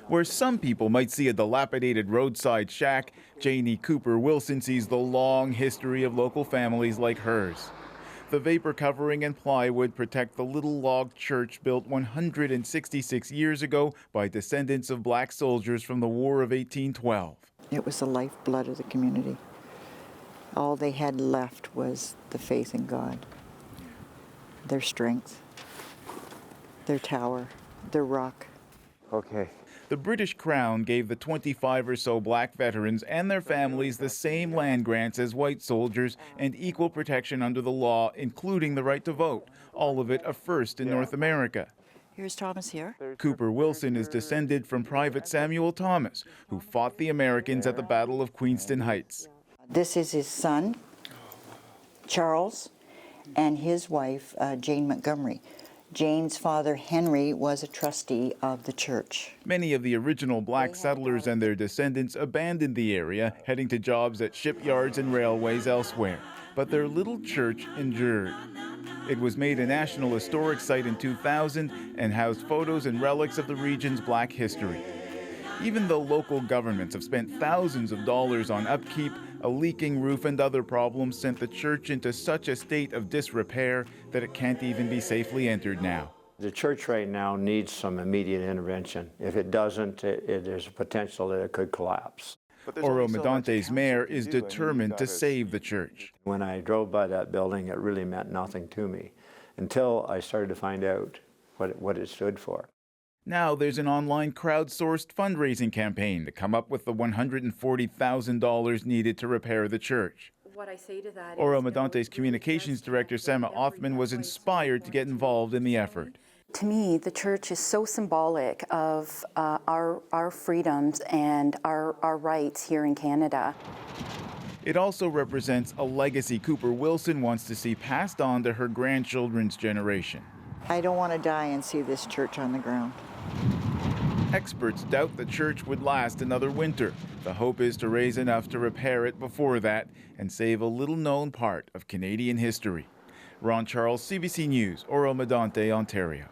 Where some people might see a dilapidated roadside shack, Janie Cooper Wilson sees the long history of local families like hers. The vapor covering and plywood protect the little log church built 166 years ago by descendants of black soldiers from the War of 1812. It was the lifeblood of the community. All they had left was the faith in God, their strength, their tower, their rock. Okay. The British Crown gave the 25 or so black veterans and their families the same land grants as white soldiers and equal protection under the law, including the right to vote, all of it a first in North America. Here's Thomas here. Cooper Wilson is descended from Private Samuel Thomas, who fought the Americans at the Battle of Queenston Heights. This is his son, Charles, and his wife, Jane Montgomery. Jane's father, Henry, was a trustee of the church. Many of the original black settlers and their descendants abandoned the area, heading to jobs at shipyards and railways elsewhere. But their little church endured. It was made a National Historic Site in 2000 and housed photos and relics of the region's black history. Even though local governments have spent thousands of dollars on upkeep, a leaking roof and other problems sent the church into such a state of disrepair that it can't even be safely entered now. The church right now needs some immediate intervention. If it doesn't, there's a potential that it could collapse. Oro Medante's mayor is determined to save the church. When I drove by that building, it really meant nothing to me until I started to find out what it stood for. Now there's an online crowdsourced fundraising campaign to come up with the $140,000 needed to repair the church. What I say to that Oro Medante's communications director, Sema Othman, was inspired to get involved in the effort. To me, the church is so symbolic of our freedoms and our rights here in Canada. It also represents a legacy Cooper Wilson wants to see passed on to her grandchildren's generation. I don't want to die and see this church on the ground. Experts doubt the church would last another winter. The hope is to raise enough to repair it before that and save a little-known part of Canadian history. Ron Charles, CBC News, Oro Medante, Ontario.